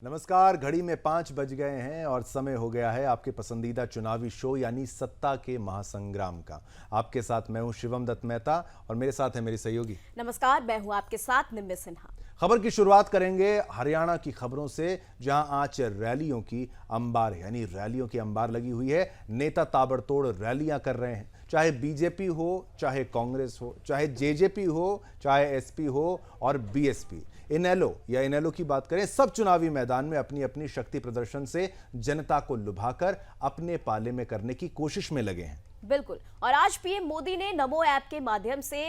नमस्कार। घड़ी में 5 बज गए हैं और समय हो गया है आपके पसंदीदा चुनावी शो यानी सत्ता के महासंग्राम का। आपके साथ मैं हूं शिवम दत्त मेहता और मेरे साथ है मेरी सहयोगी। नमस्कार, मैं हूं आपके साथ निम्मी सिन्हा। खबर की शुरुआत करेंगे हरियाणा की खबरों से, जहां आज रैलियों की अंबार यानी रैलियों की अंबार लगी हुई है। नेता ताबड़तोड़ रैलियां कर रहे हैं, चाहे बीजेपी हो, चाहे कांग्रेस हो, चाहे जेजेपी हो, चाहे एसपी हो और बीएसपी। इनेलो या इनेलो की बात करें, सब चुनावी मैदान में अपनी अपनी शक्ति प्रदर्शन से जनता को लुभाकर अपने पाले में करने की कोशिश में लगे हैं। बिल्कुल। और आज पीएम मोदी ने नमो ऐप के माध्यम से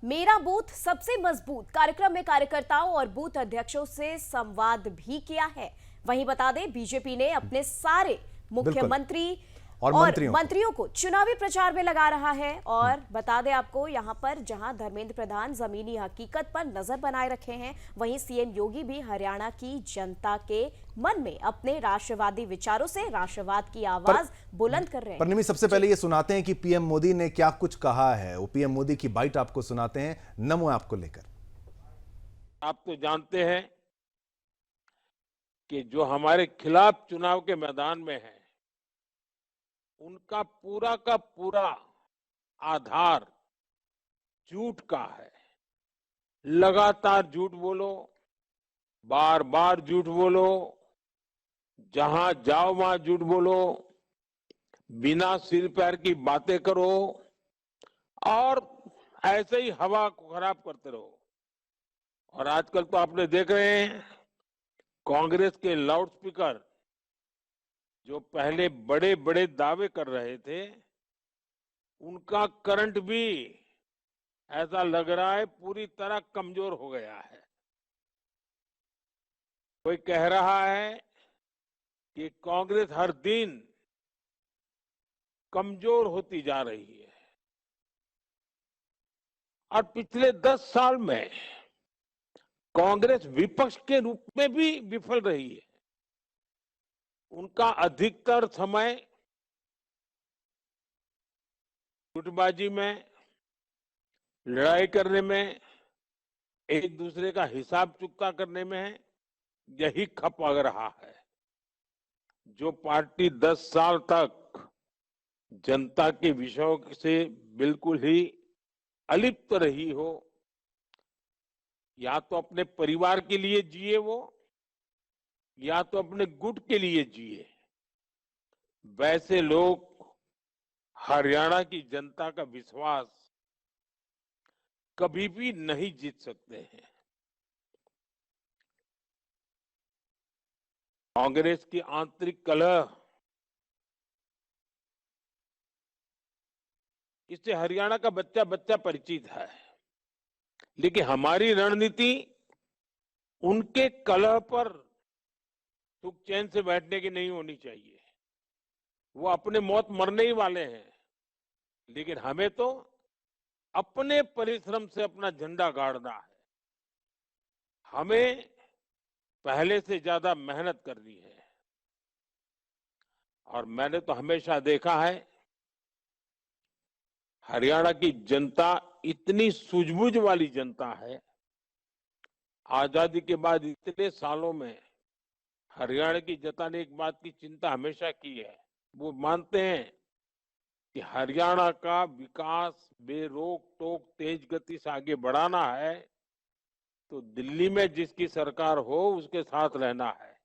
मेरा बूथ सबसे मजबूत कार्यक्रम में कार्यकर्ताओं और बूथ अध्यक्षों से संवाद भी किया है। वहीं बता दें, बीजेपी ने अपने सारे मुख्यमंत्री और मंत्रियों को चुनावी प्रचार में लगा रहा है। और बता दें आपको, यहां पर जहां धर्मेंद्र प्रधान जमीनी हकीकत पर नजर बनाए रखे हैं, वहीं सीएम योगी भी हरियाणा की जनता के मन में अपने राष्ट्रवादी विचारों से राष्ट्रवाद की आवाज बुलंद कर रहे हैं। पर सबसे पहले ये सुनाते हैं कि पीएम मोदी ने क्या कुछ कहा है। वो पीएम मोदी की बाइट आपको सुनाते हैं नमो ऐप को लेकर। आप तो जानते हैं कि जो हमारे खिलाफ चुनाव के मैदान में है, उनका पूरा का पूरा आधार झूठ का है। लगातार झूठ बोलो, बार बार झूठ बोलो, जहां जाओ वहां झूठ बोलो, बिना सिर पैर की बातें करो और ऐसे ही हवा को खराब करते रहो। और आजकल तो आपने देख रहे हैं, कांग्रेस के लाउडस्पीकर जो पहले बड़े बड़े दावे कर रहे थे, उनका करंट भी ऐसा लग रहा है पूरी तरह कमजोर हो गया है। कोई कह रहा है कि कांग्रेस हर दिन कमजोर होती जा रही है और पिछले 10 साल में कांग्रेस विपक्ष के रूप में भी विफल रही है। उनका अधिकतर समय गुटबाजी में, लड़ाई करने में, एक दूसरे का हिसाब चुकता करने में है। यही खप लग रहा है। जो पार्टी 10 साल तक जनता के विषयों से बिल्कुल ही अलिप्त रही हो, या तो अपने परिवार के लिए जिए वो, या तो अपने गुट के लिए जिए, वैसे लोग हरियाणा की जनता का विश्वास कभी भी नहीं जीत सकते हैं। कांग्रेस की आंतरिक कलह, इससे हरियाणा का बच्चा बच्चा परिचित है। लेकिन हमारी रणनीति उनके कलह पर सुख चैन से बैठने की नहीं होनी चाहिए। वो अपने मौत मरने ही वाले हैं, लेकिन हमें तो अपने परिश्रम से अपना झंडा गाड़ना है। हमें पहले से ज्यादा मेहनत करनी है। और मैंने तो हमेशा देखा है, हरियाणा की जनता इतनी सूझबूझ वाली जनता है। आजादी के बाद इतने सालों में हरियाणा की जनता ने एक बात की चिंता हमेशा की है। वो मानते हैं कि हरियाणा का विकास बेरोक टोक तेज गति से आगे बढ़ाना है, तो दिल्ली में जिसकी सरकार हो उसके साथ रहना है।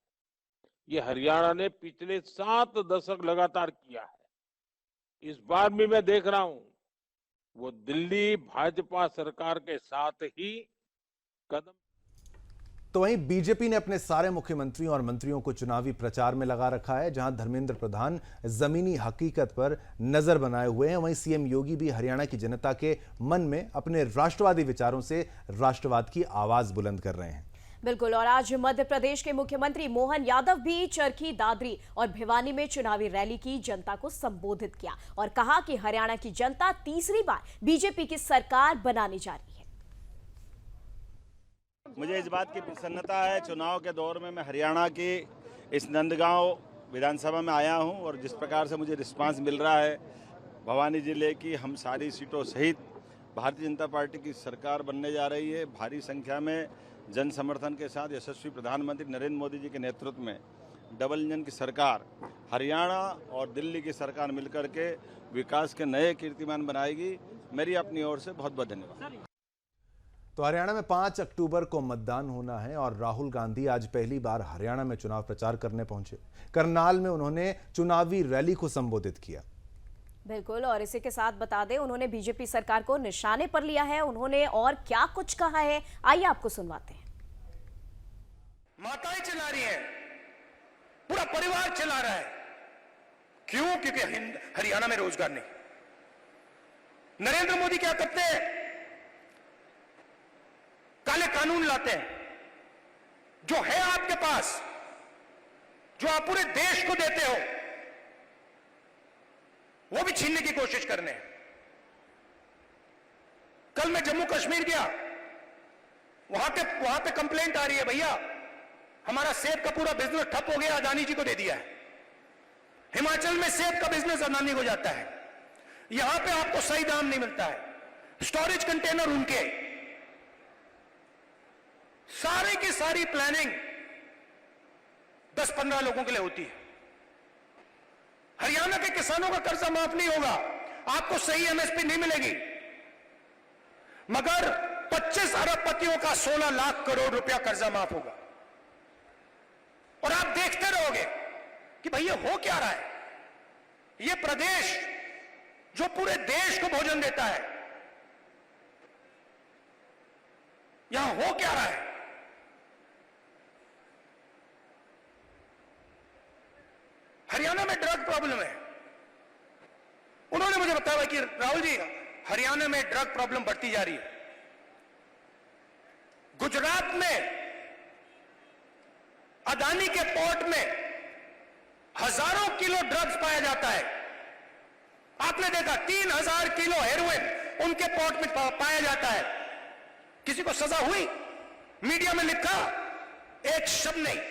ये हरियाणा ने पिछले 7 दशक लगातार किया है। इस बार भी मैं देख रहा हूं, वो दिल्ली भाजपा सरकार के साथ ही कदम। तो वहीं बीजेपी ने अपने सारे मुख्यमंत्रियों और मंत्रियों को चुनावी प्रचार में लगा रखा है, जहां धर्मेंद्र प्रधान जमीनी हकीकत पर नजर बनाए हुए हैं। वहीं सीएम योगी भी हरियाणा की जनता के मन में अपने राष्ट्रवादी विचारों से राष्ट्रवाद की आवाज बुलंद कर रहे हैं। बिल्कुल। और आज मध्य प्रदेश के मुख्यमंत्री मोहन यादव भी चरखी दादरी और भिवानी में चुनावी रैली की जनता को संबोधित किया और कहा कि हरियाणा की जनता तीसरी बार बीजेपी की सरकार बनाने जा रही है। मुझे इस बात की प्रसन्नता है, चुनाव के दौर में मैं हरियाणा के इस नंदगांव विधानसभा में आया हूं और जिस प्रकार से मुझे रिस्पांस मिल रहा है, भवानी जिले की हम सारी सीटों सहित भारतीय जनता पार्टी की सरकार बनने जा रही है। भारी संख्या में जन समर्थन के साथ यशस्वी प्रधानमंत्री नरेंद्र मोदी जी के नेतृत्व में डबल इंजन की सरकार हरियाणा और दिल्ली की सरकार मिलकर के विकास के नए कीर्तिमान बनाएगी। मेरी अपनी ओर से बहुत बहुत धन्यवाद। तो हरियाणा में 5 अक्टूबर को मतदान होना है और राहुल गांधी आज पहली बार हरियाणा में चुनाव प्रचार करने पहुंचे। करनाल में उन्होंने चुनावी रैली को संबोधित किया। बिल्कुल, और इसी के साथ बता दें उन्होंने बीजेपी सरकार को निशाने पर लिया है। उन्होंने और क्या कुछ कहा है, आइए आपको सुनवाते हैं। माताएं चला रही हैं, पूरा परिवार चला रहा है। क्यों? क्योंकि हरियाणा में रोजगार नहीं। नरेंद्र मोदी क्या करते हैं? काले कानून लाते हैं। जो है आपके पास, जो आप पूरे देश को देते हो, वो भी छीनने की कोशिश करने हैं। कल मैं जम्मू कश्मीर गया, वहां पे कंप्लेंट आ रही है, भैया हमारा सेब का पूरा बिजनेस ठप हो गया, अदानी जी को दे दिया है। हिमाचल में सेब का बिजनेस अदानी को जाता है। यहां पे आपको सही दाम नहीं मिलता है। स्टोरेज कंटेनर उनके, सारे की सारी प्लानिंग 10-15 लोगों के लिए होती है। हरियाणा के किसानों का कर्जा माफ नहीं होगा, आपको सही एमएसपी नहीं मिलेगी, मगर 25 अरबपतियों का 16 लाख करोड़ रुपया कर्जा माफ होगा। और आप देखते रहोगे कि भैया हो क्या रहा है। ये प्रदेश जो पूरे देश को भोजन देता है, यहां हो क्या रहा है। हरियाणा में ड्रग प्रॉब्लम है। उन्होंने मुझे बताया कि राहुल जी, हरियाणा में ड्रग प्रॉब्लम बढ़ती जा रही है। गुजरात में अदानी के पोर्ट में हजारों किलो ड्रग्स पाया जाता है। आपने देखा 3000 किलो हेरोइन उनके पोर्ट में पाया जाता है। किसी को सजा हुई? मीडिया में लिखा? एक शब्द नहीं।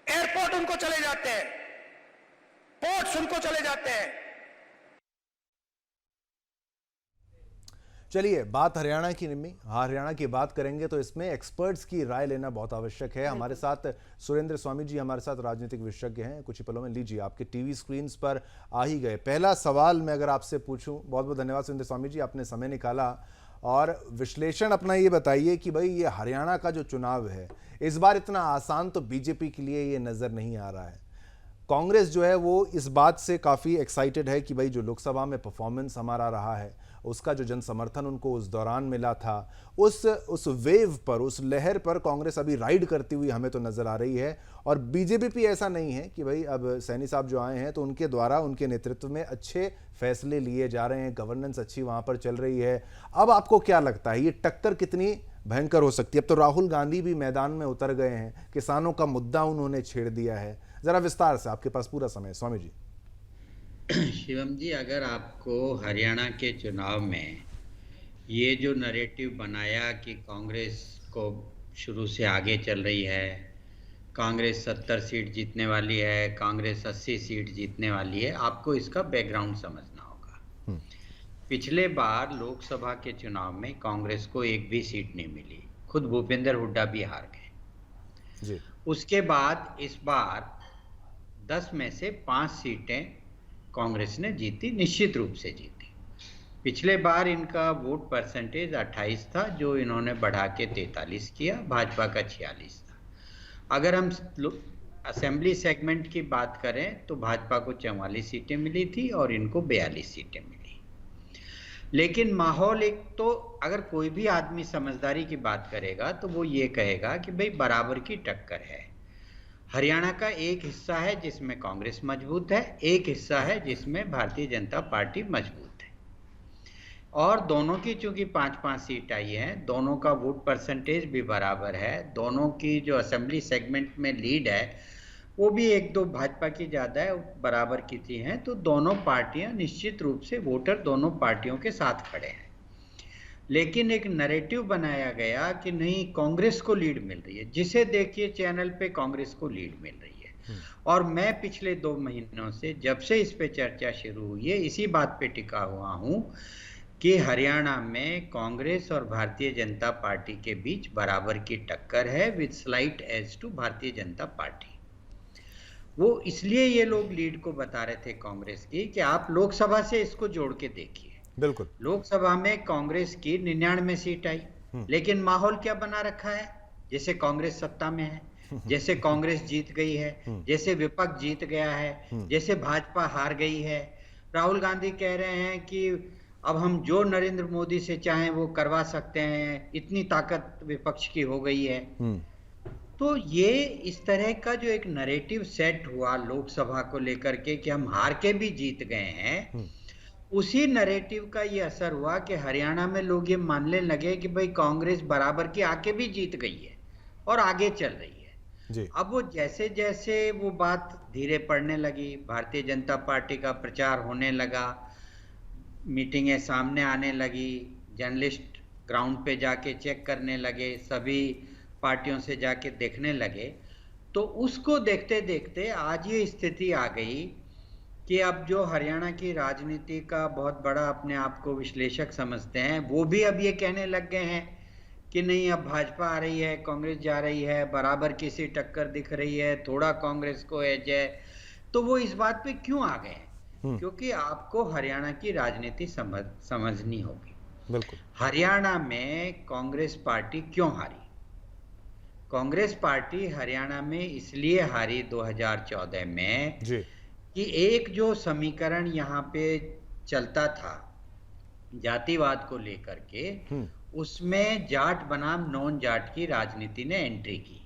एयरपोर्ट उनको चले जाते हैं, पोर्ट्स उनको चले जाते हैं। चलिए, बात हरियाणा की निम्मी, हरियाणा की बात करेंगे तो इसमें एक्सपर्ट्स की राय लेना बहुत आवश्यक है। हमारे साथ सुरेंद्र स्वामी जी हमारे साथ राजनीतिक विशेषज्ञ हैं। कुछ ही पलों में लीजिए, आपके टीवी स्क्रीन पर आ ही गए। पहला सवाल मैं अगर आपसे पूछूं, बहुत बहुत धन्यवाद सुरेंद्र स्वामी जी, आपने समय निकाला और विश्लेषण अपना ये बताइए कि भाई ये हरियाणा का जो चुनाव है इस बार इतना आसान तो बीजेपी के लिए ये नजर नहीं आ रहा है। कांग्रेस जो है वो इस बात से काफ़ी एक्साइटेड है कि भाई जो लोकसभा में परफॉर्मेंस हमारा रहा है, उसका जो जन समर्थन उनको उस दौरान मिला था, उस वेव पर, उस लहर पर कांग्रेस अभी राइड करती हुई हमें तो नज़र आ रही है। और बीजेपी भी ऐसा नहीं है कि भाई अब सैनी साहब जो आए हैं तो उनके द्वारा, उनके नेतृत्व में अच्छे फैसले लिए जा रहे हैं, गवर्नेंस अच्छी वहाँ पर चल रही है। अब आपको क्या लगता है ये टक्कर कितनी भयंकर हो सकती है? अब तो राहुल गांधी भी मैदान में उतर गए हैं, किसानों का मुद्दा उन्होंने छेड़ दिया है। जरा विस्तार से, आपके पास पूरा समय, स्वामी जी। शिवम जी, अगर आपको हरियाणा के चुनाव में ये जो नैरेटिव बनाया कि कांग्रेस को शुरू से आगे चल रही है, कांग्रेस 70 सीट जीतने वाली है, कांग्रेस 80 सीट जीतने वाली है, आपको इसका बैकग्राउंड समझना होगा। पिछले बार लोकसभा के चुनाव में कांग्रेस को एक भी सीट नहीं मिली, खुद भूपेंद्र हुड्डा भी हार गए। उसके बाद इस बार 10 में से 5 सीटें कांग्रेस ने जीती, निश्चित रूप से जीती। पिछले बार इनका वोट परसेंटेज 28 था, जो इन्होंने बढ़ा के 43 किया, भाजपा का 46 था। अगर हम असेंबली सेगमेंट की बात करें तो भाजपा को 44 सीटें मिली थी और इनको 42 सीटें मिली। लेकिन माहौल, एक तो अगर कोई भी आदमी समझदारी की बात करेगा तो वो ये कहेगा कि भाई बराबर की टक्कर है। हरियाणा का एक हिस्सा है जिसमें कांग्रेस मजबूत है, एक हिस्सा है जिसमें भारतीय जनता पार्टी मजबूत है, और दोनों की चूंकि 5-5 सीट आई हैं, दोनों का वोट परसेंटेज भी बराबर है, दोनों की जो असेंबली सेगमेंट में लीड है वो भी 1-2 भाजपा की ज़्यादा है, बराबर की थी हैं, तो दोनों पार्टियां निश्चित रूप से वोटर दोनों पार्टियों के साथ खड़े हैं। लेकिन एक नैरेटिव बनाया गया कि नहीं, कांग्रेस को लीड मिल रही है, जिसे देखिए चैनल पे कांग्रेस को लीड मिल रही है। और मैं पिछले 2 महीनों से, जब से इस पे चर्चा शुरू हुई है, इसी बात पे टिका हुआ हूं कि हरियाणा में कांग्रेस और भारतीय जनता पार्टी के बीच बराबर की टक्कर है with slight as to Bharatiya Janata party. वो इसलिए ये लोग लीड को बता रहे थे कांग्रेस की कि आप लोकसभा से इसको जोड़ के देखिए। बिल्कुल। लोकसभा में कांग्रेस की 99 सीट आई, लेकिन माहौल क्या बना रखा है, जैसे कांग्रेस सत्ता में है, जैसे कांग्रेस जीत गई है, जैसे विपक्ष जीत गया है, जैसे भाजपा हार गई है। राहुल गांधी कह रहे हैं कि अब हम जो नरेंद्र मोदी से चाहें वो करवा सकते हैं, इतनी ताकत विपक्ष की हो गई है। तो ये इस तरह का जो एक नैरेटिव सेट हुआ लोकसभा को लेकर के कि हम हार के भी जीत गए हैं, उसी नैरेटिव का ये असर हुआ कि हरियाणा में लोग ये मानने लगे कि भाई कांग्रेस बराबर की आके भी जीत गई है और आगे चल रही है जी। अब वो जैसे जैसे वो बात धीरे पड़ने लगी, भारतीय जनता पार्टी का प्रचार होने लगा, मीटिंगें सामने आने लगी, जर्नलिस्ट ग्राउंड पे जाके चेक करने लगे, सभी पार्टियों से जाके देखने लगे, तो उसको देखते देखते आज ये स्थिति आ गई कि अब जो हरियाणा की राजनीति का बहुत बड़ा अपने आप को विश्लेषक समझते हैं, वो भी अब ये कहने लग गए हैं कि नहीं, अब भाजपा आ रही है, कांग्रेस जा रही है, बराबर की सी टक्कर दिख रही है, थोड़ा कांग्रेस को एज है। तो वो इस बात पे क्यों आ गए हैं? क्योंकि आपको हरियाणा की राजनीति समझनी होगी। बिल्कुल। हरियाणा में कांग्रेस पार्टी क्यों हारी? कांग्रेस पार्टी हरियाणा में इसलिए हारी 2014 में जी। कि एक जो समीकरण यहाँ पे चलता था जातिवाद को लेकर के, उसमें जाट बनाम नॉन जाट की राजनीति ने एंट्री की।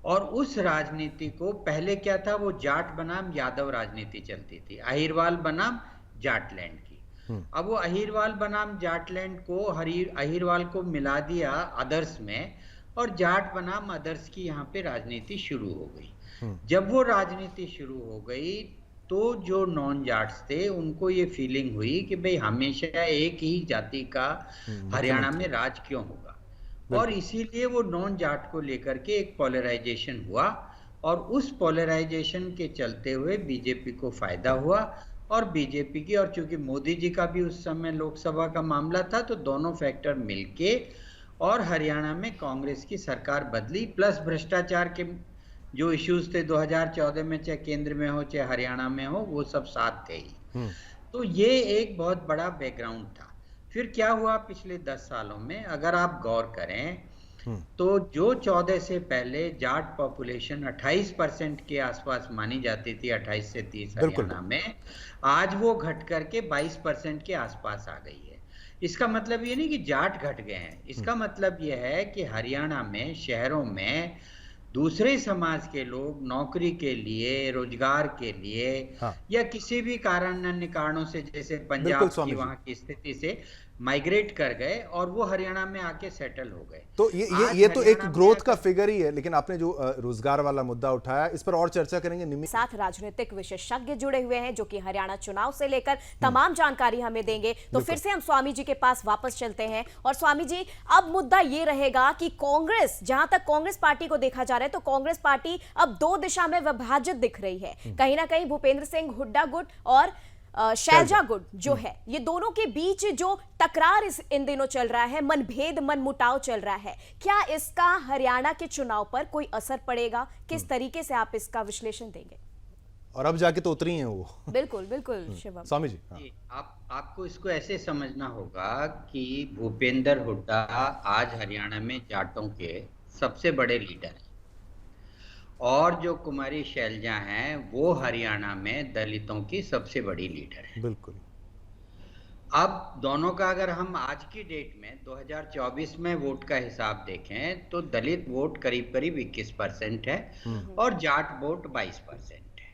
और उस राजनीति को पहले क्या था, वो जाट बनाम यादव राजनीति चलती थी, अहिरवाल बनाम जाटलैंड की। अब वो अहिरवाल बनाम जाटलैंड को अहिरवाल को मिला दिया अदर्स में, और जाट बनाम अदर्स की यहाँ पे राजनीति शुरू हो गई। जब वो राजनीति शुरू हो गई तो जो नॉन जाट्स थे उनको ये फीलिंग हुई कि भाई हमेशा एक ही जाति का हरियाणा में राज क्यों होगा, और इसीलिए वो नॉन जाट को लेकर के एक पोलराइजेशन हुआ, और उस पोलराइजेशन के चलते हुए बीजेपी को फायदा हुआ। और बीजेपी की, और चूंकि मोदी जी का भी उस समय लोकसभा का मामला था, तो दोनों फैक्टर मिलके और हरियाणा में कांग्रेस की सरकार बदली, प्लस भ्रष्टाचार के जो इश्यूज थे 2014 में, चाहे केंद्र में हो चाहे हरियाणा में हो, वो सब साथ थे ही। तो ये एक बहुत बड़ा बैकग्राउंड था। फिर क्या हुआ पिछले 10 सालों में, अगर आप गौर करें तो जो 14 से पहले जाट पॉपुलेशन 28% के आसपास मानी जाती थी, 28 से 30 हरियाणा में, आज वो घट करके 22% के आसपास आ गई है। इसका मतलब ये नहीं कि जाट घट गए हैं, इसका मतलब ये है कि हरियाणा में शहरों में दूसरे समाज के लोग नौकरी के लिए, रोजगार के लिए, या किसी भी कारण अन्य कारणों से, जैसे पंजाब की वहां की स्थिति से माइग्रेट कर गए और वो हरियाणा में आके सेटल हो गए। तो ये तो एक ग्रोथ का फिगर ही है, लेकिन आपने जो रोजगार वाला मुद्दा उठाया, इस पर और चर्चा करेंगे। साथ राजनीतिक विशेषज्ञ जुड़े हुए हैं जो कि हरियाणा चुनाव से लेकर तमाम जानकारी हमें देंगे। तो फिर से हम स्वामी जी के पास वापस चलते हैं। और स्वामी जी, अब मुद्दा ये रहेगा कि कांग्रेस, जहां तक कांग्रेस पार्टी को देखा जा रहा है, तो कांग्रेस पार्टी अब 2 दिशा में विभाजित दिख रही है। कहीं ना कहीं भूपेंद्र सिंह हुड्डा गुट और शैलजा गुट जो है, ये दोनों के बीच जो टकरार इन दिनों चल रहा है, मनभेद, मनमुटाव चल रहा है, क्या इसका हरियाणा के चुनाव पर कोई असर पड़ेगा? किस तरीके से आप इसका विश्लेषण देंगे? और अब जाके तो उतरी हैं वो। बिल्कुल बिल्कुल शिवम। स्वामी जी, आपको इसको ऐसे समझना होगा कि भूपेंद्र हुड्डा आज हरियाणा में जाटों के सबसे बड़े लीडर हैं, और जो कुमारी शैलजा हैं वो हरियाणा में दलितों की सबसे बड़ी लीडर है। बिल्कुल। अब दोनों का अगर हम आज की डेट में 2024 में वोट का हिसाब देखें तो दलित वोट करीब करीब 21% है और जाट वोट 22% है।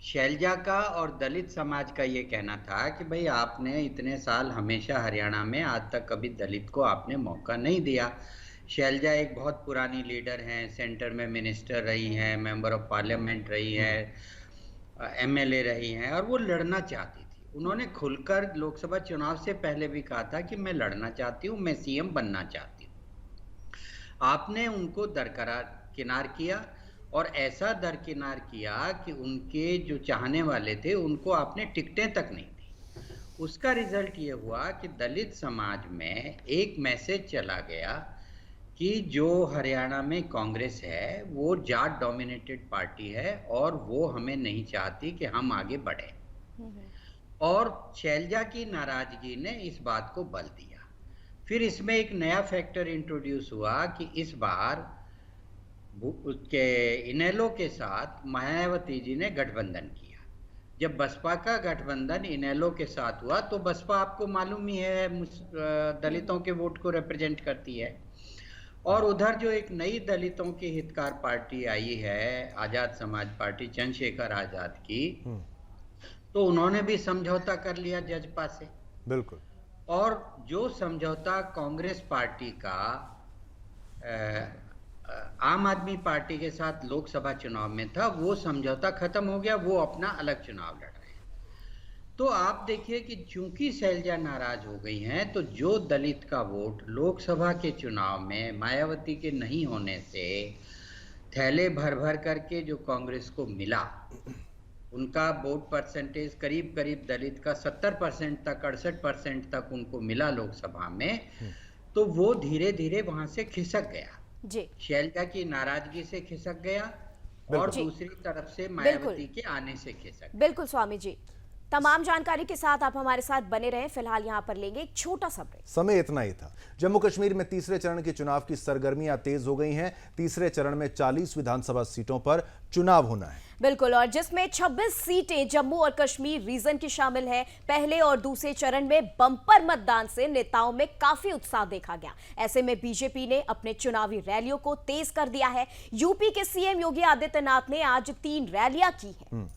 शैलजा का और दलित समाज का ये कहना था कि भाई आपने इतने साल हमेशा हरियाणा में, आज तक कभी दलित को आपने मौका नहीं दिया। शैलजा एक बहुत पुरानी लीडर हैं, सेंटर में मिनिस्टर रही हैं, मेंबर ऑफ पार्लियामेंट रही है, एमएलए रही हैं, और वो लड़ना चाहती थी। उन्होंने खुलकर लोकसभा चुनाव से पहले भी कहा था कि मैं लड़ना चाहती हूँ, मैं सीएम बनना चाहती हूँ। आपने उनको दरकिनार किया, और ऐसा दरकिनार किया कि उनके जो चाहने वाले थे उनको आपने टिकटें तक नहीं दी। उसका रिजल्ट ये हुआ कि दलित समाज में एक मैसेज चला गया कि जो हरियाणा में कांग्रेस है वो जाट डोमिनेटेड पार्टी है और वो हमें नहीं चाहती कि हम आगे बढ़े। और शैलजा की नाराजगी ने इस बात को बल दिया। फिर इसमें एक नया फैक्टर इंट्रोड्यूस हुआ कि इस बार उसके इनेलो के साथ मायावती जी ने गठबंधन किया। जब बसपा का गठबंधन इनेलो के साथ हुआ तो बसपा आपको मालूम ही है दलितों के वोट को रिप्रेजेंट करती है। और उधर जो एक नई दलितों की हितकार पार्टी आई है आजाद समाज पार्टी चंद्रशेखर आजाद की, तो उन्होंने भी समझौता कर लिया जजपा से। बिल्कुल। और जो समझौता कांग्रेस पार्टी का आम आदमी पार्टी के साथ लोकसभा चुनाव में था, वो समझौता खत्म हो गया, वो अपना अलग चुनाव लड़ रहे हैं। तो आप देखिए कि चूंकि शैलजा नाराज हो गई हैं, तो जो दलित का वोट लोकसभा के चुनाव में मायावती के नहीं होने से थैले भर भर करके जो कांग्रेस को मिला, उनका वोट परसेंटेज करीब करीब दलित का 70% तक 68% तक उनको मिला लोकसभा में, तो वो धीरे धीरे वहां से खिसक गया जी। शैलजा की नाराजगी से खिसक गया और दूसरी तरफ से मायावती के आने से खिसक गया। बिल्कुल स्वामी जी, तमाम जानकारी के साथ आप हमारे साथ बने रहें। फिलहाल यहाँ पर लेंगे एक छोटा सा ब्रेक। समय इतना ही था। जम्मू कश्मीर में तीसरे चरण के चुनाव की सरगर्मियां तेज हो गई हैं। तीसरे चरण में 40 विधानसभा सीटों पर चुनाव होना है। बिल्कुल, और जिसमें 26 सीटें जम्मू और कश्मीर रीजन की शामिल है। पहले और दूसरे चरण में बम्पर मतदान से नेताओं में काफी उत्साह देखा गया। ऐसे में बीजेपी ने अपने चुनावी रैलियों को तेज कर दिया है। यूपी के सीएम योगी आदित्यनाथ ने आज 3 रैलियां की हैं।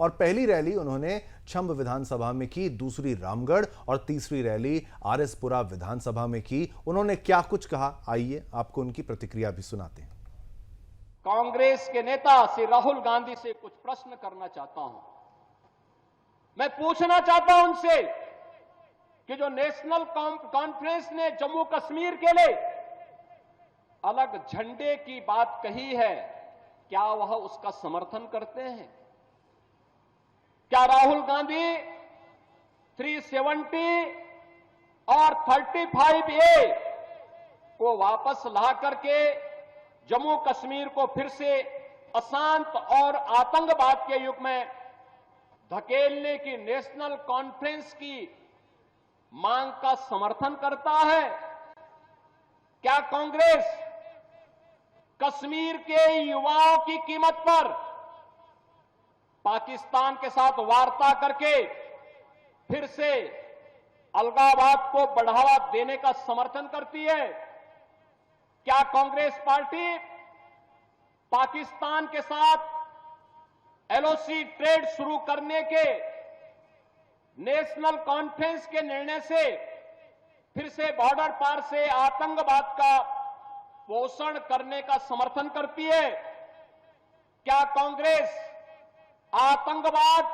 और पहली रैली उन्होंने छंब विधानसभा में की, दूसरी रामगढ़ और तीसरी रैली आरएसपुरा विधानसभा में की। उन्होंने क्या कुछ कहा, आइए आपको उनकी प्रतिक्रिया भी सुनाते हैं। कांग्रेस के नेता श्री राहुल गांधी से कुछ प्रश्न करना चाहता हूं। मैं पूछना चाहता हूं उनसे कि जो नेशनल कॉन्फ्रेंस ने जम्मू कश्मीर के लिए अलग झंडे की बात कही है, क्या वह उसका समर्थन करते हैं? क्या राहुल गांधी 370 और 35A को वापस ला करके जम्मू कश्मीर को फिर से अशांत और आतंकवाद के युग में धकेलने की नेशनल कॉन्फ्रेंस की मांग का समर्थन करता है? क्या कांग्रेस कश्मीर के युवाओं की कीमत पर पाकिस्तान के साथ वार्ता करके फिर से अलगाववाद को बढ़ावा देने का समर्थन करती है? क्या कांग्रेस पार्टी पाकिस्तान के साथ एलओसी ट्रेड शुरू करने के नेशनल कॉन्फ्रेंस के निर्णय से फिर से बॉर्डर पार से आतंकवाद का पोषण करने का समर्थन करती है? क्या कांग्रेस आतंकवाद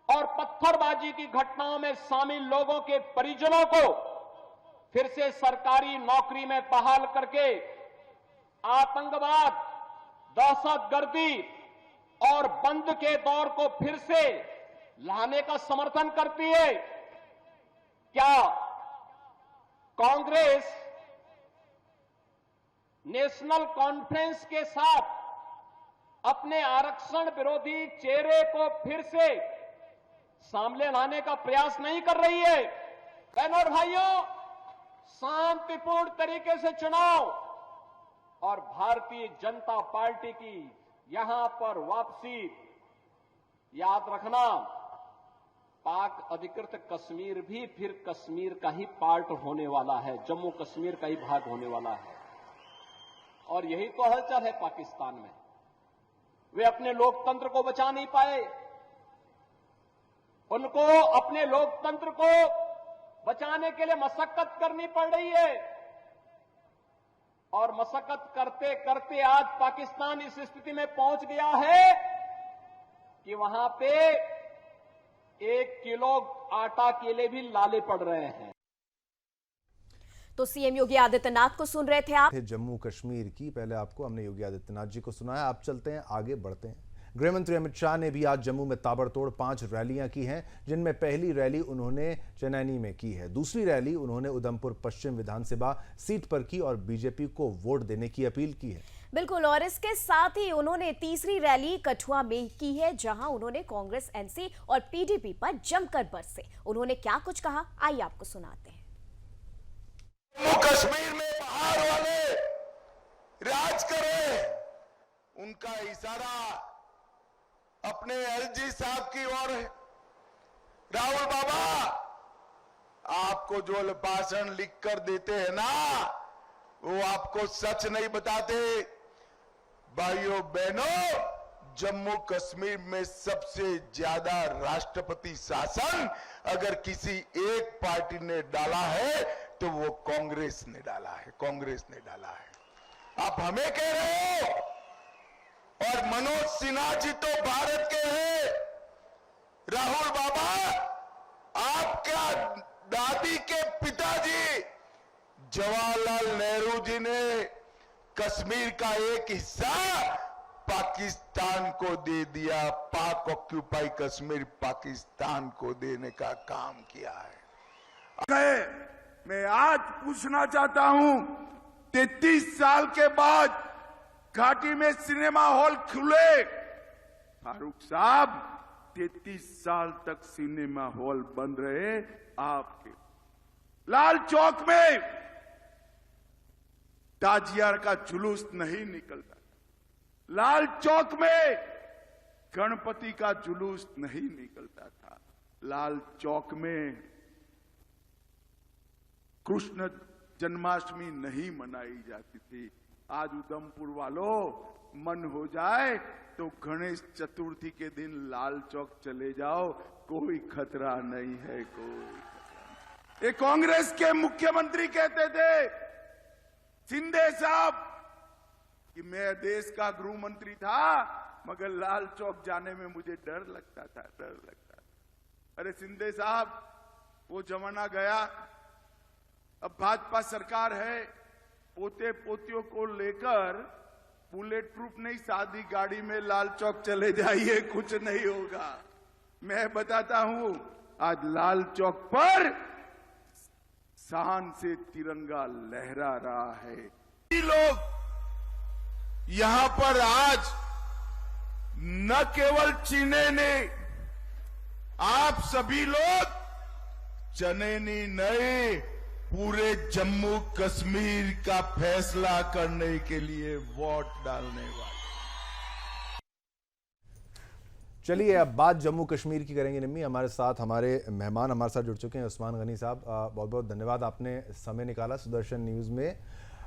और पत्थरबाजी की घटनाओं में शामिल लोगों के परिजनों को फिर से सरकारी नौकरी में बहाल करके आतंकवाद, दहशतगर्दी और बंद के दौर को फिर से लाने का समर्थन करती है? क्या कांग्रेस नेशनल कॉन्फ्रेंस के साथ अपने आरक्षण विरोधी चेहरे को फिर से सामने लाने का प्रयास नहीं कर रही है? बहनों और भाइयों, शांतिपूर्ण तरीके से चुनाव और भारतीय जनता पार्टी की यहां पर वापसी, याद रखना, पाक अधिकृत कश्मीर भी फिर कश्मीर का ही पार्ट होने वाला है, जम्मू कश्मीर का ही भाग होने वाला है। और यही तो हलचल है पाकिस्तान में। वे अपने लोकतंत्र को बचा नहीं पाए। उनको अपने लोकतंत्र को बचाने के लिए मशक्कत करनी पड़ रही है। और मशक्कत करते करते आज पाकिस्तान इस स्थिति में पहुंच गया है कि वहां पे 1 किलो आटा के लिए भी लाले पड़ रहे हैं। तो सीएम योगी आदित्यनाथ को सुन रहे थे आप। जम्मू कश्मीर की, पहले आपको हमने योगी आदित्यनाथ जी को सुनाया। आप चलते हैं, आगे बढ़ते हैं। गृह मंत्री अमित शाह ने भी आज जम्मू में ताबड़तोड़ 5 रैलियां की हैं, जिनमें पहली रैली उन्होंने चनैनी में की है। दूसरी रैली उन्होंने उधमपुर पश्चिम विधानसभा सीट पर की और बीजेपी को वोट देने की अपील की है। बिल्कुल, और इसके साथ ही उन्होंने तीसरी रैली कठुआ में की है, जहां उन्होंने कांग्रेस, एनसी और पीडीपी पर जमकर बरसे। उन्होंने क्या कुछ कहा, आइए आपको सुनाते हैं। जम्मू कश्मीर में बाहर वाले राज करे, उनका इशारा अपने एलजी साहब की ओर है। राहुल बाबा, आपको जो भाषण लिख कर देते हैं ना, वो आपको सच नहीं बताते। भाइयों बहनों, जम्मू कश्मीर में सबसे ज्यादा राष्ट्रपति शासन अगर किसी एक पार्टी ने डाला है तो वो कांग्रेस ने डाला है, कांग्रेस ने डाला है। आप हमें कह रहे हो, और मनोज सिन्हा जी तो भारत के हैं। राहुल बाबा, आपका दादी के पिताजी जवाहरलाल नेहरू जी ने कश्मीर का एक हिस्सा पाकिस्तान को दे दिया। पाक ऑक्यूपाई कश्मीर पाकिस्तान को देने का काम किया है। मैं आज पूछना चाहता हूं, 33 साल के बाद घाटी में सिनेमा हॉल खुले। फारूक साहब, 33 साल तक सिनेमा हॉल बंद रहे आपके। लाल चौक में ताजिया का जुलूस नहीं निकलता, लाल चौक में गणपति का जुलूस नहीं निकलता था, लाल चौक में कृष्ण जन्माष्टमी नहीं मनाई जाती थी। आज उधमपुर वालों, मन हो जाए तो गणेश चतुर्थी के दिन लाल चौक चले जाओ, कोई खतरा नहीं है, कोई खतरा नहीं। ये कांग्रेस के मुख्यमंत्री कहते थे, शिंदे साहब, कि मैं देश का गृह मंत्री था मगर लाल चौक जाने में मुझे डर लगता था, डर लगता था। अरे शिंदे साहब, वो जमाना गया, अब भाजपा सरकार है। पोते पोतियों को लेकर बुलेट प्रूफ नहीं, सादी गाड़ी में लाल चौक चले जाइए, कुछ नहीं होगा। मैं बताता हूं, आज लाल चौक पर शान से तिरंगा लहरा रहा है। लोग यहां पर आज न केवल चीने ने, आप सभी लोग चनैनी नए पूरे जम्मू कश्मीर का फैसला करने के लिए वोट डालने वाले। चलिए, अब बात जम्मू कश्मीर की करेंगे। निम्मी, हमारे साथ हमारे मेहमान हमारे साथ जुड़ चुके हैं। उस्मान गनी साहब, बहुत बहुत धन्यवाद, आपने समय निकाला सुदर्शन न्यूज़ में।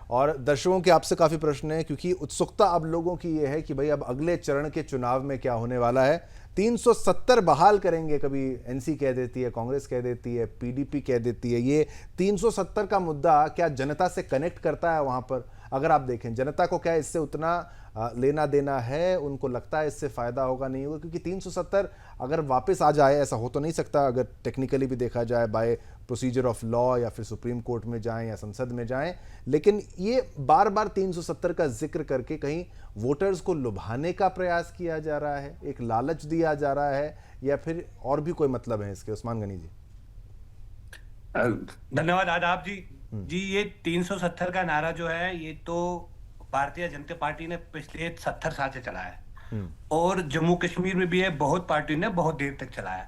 और दर्शकों के आपसे काफ़ी प्रश्न हैं, क्योंकि उत्सुकता अब लोगों की ये है कि भाई अब अगले चरण के चुनाव में क्या होने वाला है। 370 बहाल करेंगे, कभी एनसी कह देती है, कांग्रेस कह देती है, पीडीपी कह देती है। ये 370 का मुद्दा क्या जनता से कनेक्ट करता है वहाँ पर? अगर आप देखें, जनता को क्या इससे उतना लेना देना है? उनको लगता है इससे फ़ायदा होगा, नहीं होगा? क्योंकि 370 अगर वापस आ जाए, ऐसा हो तो नहीं सकता अगर टेक्निकली भी देखा जाए, बाय प्रोसीजर ऑफ लॉ, या फिर सुप्रीम कोर्ट में जाएं या संसद में जाएं, लेकिन ये बार बार 370 का जिक्र करके कहीं वोटर्स को लुभाने का प्रयास किया जा रहा है, एक लालच दिया जा रहा है, या फिर और भी कोई मतलब है इसके? उस्मान गनी जी। धन्यवाद आदाब जी। ये 370 का नारा जो है, ये तो भारतीय जनता पार्टी ने पिछले 70 साल से चलाया है, और जम्मू कश्मीर में भी है, बहुत पार्टी ने बहुत देर तक चलाया।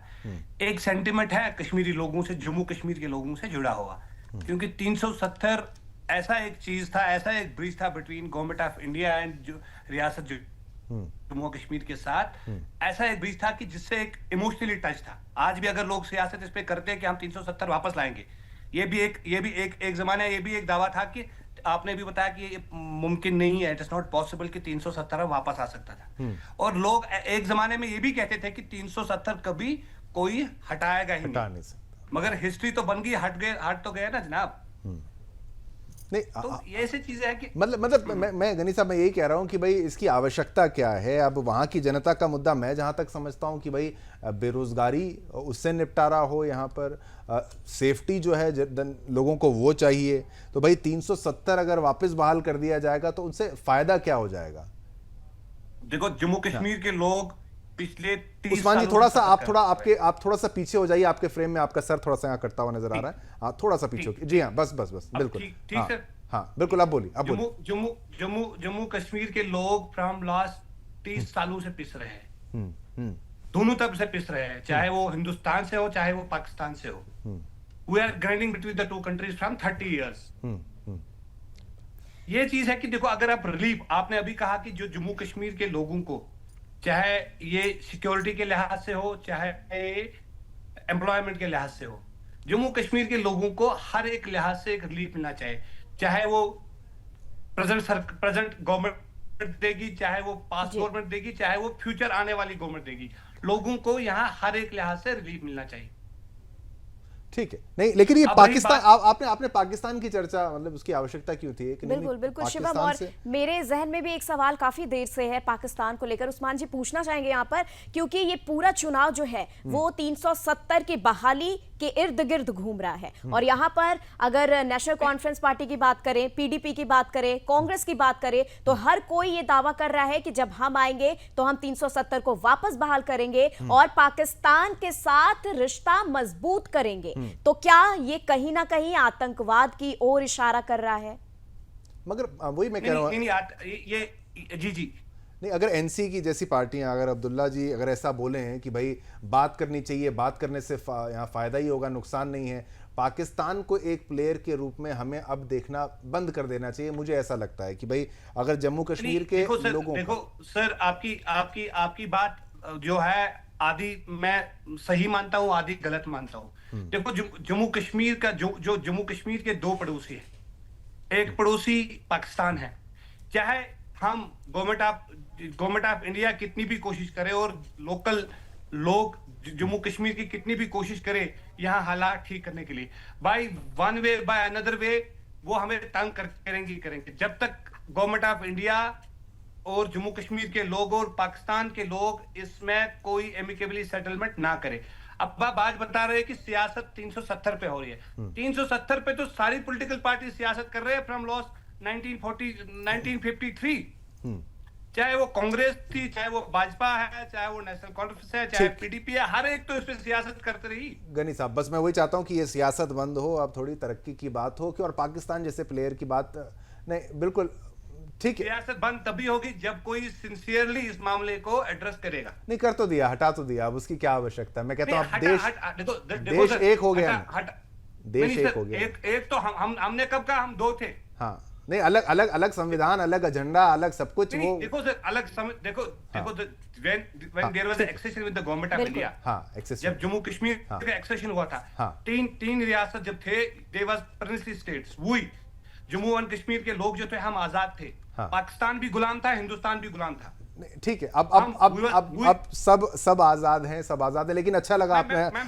एक सेंटिमेंट है कश्मीरी लोगों से, जम्मू कश्मीर के लोगों से जुड़ा हुआ, क्योंकि 370 ऐसा एक चीज था, ऐसा एक ब्रिज था between government of India and रियासत जम्मू कश्मीर के साथ। ऐसा एक ब्रिज था कि जिससे एक इमोशनली टच था। आज भी अगर लोग सियासत इस पे करते हैं कि हम 370 वापस लाएंगे, ये भी एक जमाना, ये भी एक दावा था कि आपने भी बताया कि ये मुमकिन नहीं है, इट इज नॉट पॉसिबल कि 370 वापस आ सकता था। और लोग एक जमाने में ये भी कहते थे कि 370 कभी कोई हटाएगा ही नहीं सकता। मगर हिस्ट्री तो बन गई, हट तो गया ना जनाब। नहीं, तो ये ऐसी चीजें हैं कि मतलब मैं गनी साहब, मैं यही कह रहा हूं कि भाई इसकी आवश्यकता क्या है? अब वहां की जनता का मुद्दा मैं जहां तक समझता हूं कि भाई बेरोजगारी, उससे निपटारा हो, यहाँ पर सेफ्टी जो है लोगों को वो चाहिए। तो भाई 370 अगर वापस बहाल कर दिया जाएगा तो उनसे फायदा क्या हो जाएगा? देखो जम्मू कश्मीर के लोग पिछले 30 उस्मान जी सालों थोड़ा से सा सफर आप कर थोड़ा रहे हैं। आप थोड़ा सा पीछे हो जाइए, आपके फ्रेम में आपका सर थोड़ा सा यहाँ करता हुआ नजर आ रहा है। हाँ थोड़ा सा पीछे हो जी हाँ, बस बस बस अब बिल्कुल। ठीक हाँ सर। हाँ बिल्कुल, आप बोलिए आप बोलिए। जम्मू कश्मीर के लोग फ्रॉम लास्ट 30 सालों से पिस रहे हैं, हम्म दोनों तरफ से पिस रहे हैं, चाहे वो हिंदुस्तान से हो चाहे वो पाकिस्तान से हो। We are grinding between the two countries from 30 years. ये चीज है कि देखो, अगर आप रिलीफ, आपने अभी कहा कि जो जम्मू कश्मीर के लोगों को, चाहे ये सिक्योरिटी के लिहाज से हो चाहे एम्प्लॉयमेंट के लिहाज से हो, जम्मू कश्मीर के लोगों को हर एक लिहाज से एक रिलीफ मिलना चाहिए। चाहे वो प्रेजेंट गवर्नमेंट देगी, चाहे वो पास्ट गवर्नमेंट देगी, चाहे वो फ्यूचर आने वाली गवर्नमेंट देगी, लोगों को यहाँ हर एक लिहाज से रिलीफ मिलना चाहिए। ठीक है, नहीं लेकिन ये अब पाकिस्तान, रही आपने पाकिस्तान की चर्चा, मतलब उसकी आवश्यकता क्यों थी कि बिल्कुल बिल्कुल शिवम, और मेरे जहन में भी एक सवाल काफी देर से है पाकिस्तान को लेकर, उस्मान जी पूछना चाहेंगे यहाँ पर, क्योंकि ये पूरा चुनाव जो है वो 370 की बहाली के इर्द गिर्द घूम रहा है। और यहाँ पर अगर नेशनल कॉन्फ्रेंस पार्टी की बात करें, पीडीपी की बात करें, कांग्रेस की बात करें, तो हर कोई ये दावा कर रहा है कि जब हम आएंगे तो हम 370 को वापस बहाल करेंगे और पाकिस्तान के साथ रिश्ता मजबूत करेंगे। तो क्या ये कहीं ना कहीं आतंकवाद की ओर इशारा कर रहा है? मगर वही मैं कह रहा हूँ, ये जी नहीं अगर एनसी की जैसी पार्टियां, अगर अब्दुल्ला जी अगर ऐसा बोले हैं कि भाई बात करनी चाहिए, बात करने से यहाँ फायदा ही होगा, नुकसान नहीं है, पाकिस्तान को एक प्लेयर के रूप में हमें अब देखना बंद कर देना चाहिए। मुझे ऐसा लगता है कि भाई अगर जम्मू कश्मीर के लोगों, देखो सर, आपकी बात जो है आधी मैं सही मानता हूँ, आधी गलत मानता हूँ। देखो जम्मू कश्मीर का जो जम्मू कश्मीर के दो पड़ोसी है, एक पड़ोसी पाकिस्तान है। चाहे हम गवर्नमेंट ऑफ इंडिया कितनी भी कोशिश करे और लोकल लोग जम्मू कश्मीर की कितनी भी कोशिश करे यहाँ हालात ठीक करने के लिए, by one way by another way वो हमें तंग करेंगे जब तक गवर्नमेंट ऑफ इंडिया और जम्मू कश्मीर के लोग और पाकिस्तान के लोग इसमें कोई एमिकेबली सेटलमेंट ना करे। अब आप आज बता रहे हैं कि सियासत 370 पे हो रही है। 370 पे तो सारी पॉलिटिकल पार्टी सियासत कर रहे हैं फ्रॉम लॉस 1953। चाहे वो कांग्रेस थी, चाहे वो भाजपा है, चाहे वो नेशनल कॉन्फ्रेंस है, चाहे पीडीपी है, हर एक तो इस पे सियासत करते रही। गनी साहब बस मैं वही चाहता हूं कि ये सियासत बंद हो, अब थोड़ी तरक्की की बात हो कि, और पाकिस्तान जैसे प्लेयर की बात नहीं, बिल्कुल ठीक है। सियासत बंद तभी होगी जब कोई सिंसियरली इस मामले को एड्रेस करेगा। नहीं कर तो दिया, हटा तो दिया, अब उसकी क्या आवश्यकता है? मैं कहता हूं अब देश सर, एक हो गया ना, देश एक हो गया। एक तो हमने कब कहा हम दो थे? हाँ नहीं, अलग संविधान, अलग एजेंडा, अलग सब कुछ। वो देखो सर, देखो when there was an accession with the government of India, जब जम्मू कश्मीर का एक्सेशन हुआ था, तीन रियासत जब थे, they was princely states, वही जम्मू एंड कश्मीर के लोग जो थे हम आजाद थे। पाकिस्तान भी गुलाम था, हिंदुस्तान भी गुलाम था। ठीक है, अब सब आजाद हैं, सब आजाद है, लेकिन अच्छा लगा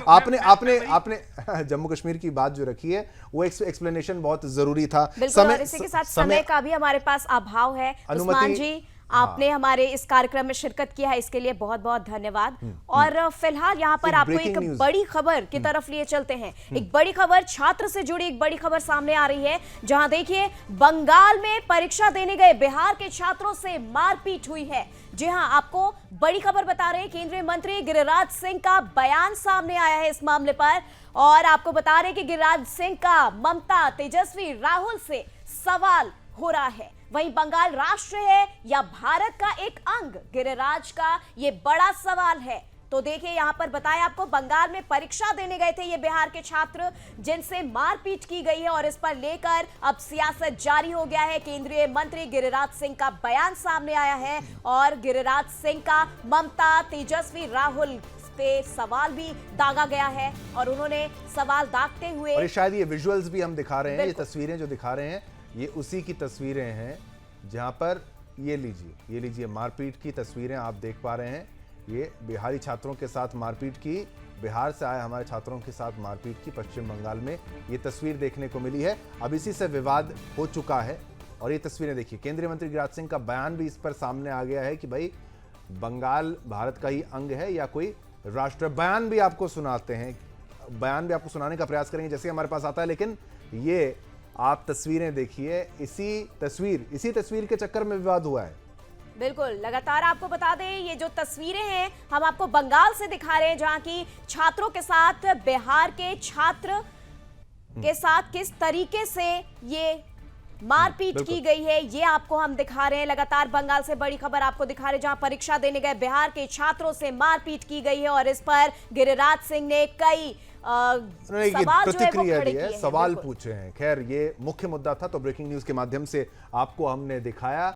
आपने जम्मू कश्मीर की बात जो रखी है, वो एक्सप्लेनेशन बहुत जरूरी था। बिल्कुल, और इसी के साथ समय का भी हमारे पास अभाव है। उस्मान जी, आपने हमारे इस कार्यक्रम में शिरकत किया है, इसके लिए बहुत बहुत धन्यवाद। और फिलहाल यहाँ पर आपको एक बड़ी खबर की तरफ लिए चलते हैं। एक बड़ी खबर, छात्र से जुड़ी एक बड़ी खबर सामने आ रही है, जहां देखिए बंगाल में परीक्षा देने गए बिहार के छात्रों से मारपीट हुई है। जी हां, आपको बड़ी खबर बता रहे हैं, केंद्रीय मंत्री गिरिराज सिंह का बयान सामने आया है इस मामले पर, और आपको बता रहे हैं कि गिरिराज सिंह का ममता, तेजस्वी, राहुल से सवाल हो रहा है। वहीं बंगाल राष्ट्र है या भारत का एक अंग, गिरिराज का ये बड़ा सवाल है। तो देखिए यहां पर बताया आपको, बंगाल में परीक्षा देने गए थे ये बिहार के छात्र, जिनसे मारपीट की गई है, और इस पर लेकर अब सियासत जारी हो गया है। केंद्रीय मंत्री गिरिराज सिंह का बयान सामने आया है और गिरिराज सिंह का ममता, तेजस्वी, राहुल पे सवाल भी दागा गया है, और उन्होंने सवाल दागते हुए, और शायद ये विजुअल्स भी हम दिखा रहे हैं, ये तस्वीरें जो दिखा रहे हैं ये उसी की तस्वीरें हैं जहां पर ये लीजिए मारपीट की तस्वीरें आप देख पा रहे हैं। ये बिहारी छात्रों के साथ मारपीट की, बिहार से आए हमारे छात्रों के साथ मारपीट की पश्चिम बंगाल में ये तस्वीर देखने को मिली है। अब इसी से विवाद हो चुका है, और ये तस्वीरें देखिए, केंद्रीय मंत्री गिरिराज सिंह का बयान भी इस पर सामने आ गया है कि भाई बंगाल भारत का ही अंग है या कोई राष्ट्र। बयान भी आपको सुनाते हैं, बयान भी आपको सुनाने का प्रयास करेंगे जैसे हमारे पास आता है, लेकिन ये आप तस्वीरें देखिए, इसी तस्वीर के चक्कर में विवाद हुआ है। बिल्कुल, लगातार आपको बता दें ये जो तस्वीरें हैं हम आपको बंगाल से दिखा रहे हैं, जहां की छात्रों के साथ बिहार के छात्र के साथ किस तरीके से ये मारपीट की गई है, ये आपको हम दिखा रहे हैं। लगातार बंगाल से बड़ी खबर आपको दिखा रहे हैं, जहां परीक्षा देने गए बिहार के छात्रों से मारपीट की गई है और इस पर गिरिराज सिंह ने कई सवाल जो है वो खड़े किए हैं, सवाल बिल्कुल। पूछे हैं। खैर, ये मुख्य मुद्दा था, तो ब्रेकिंग न्यूज के माध्यम से आपको हमने दिखाया।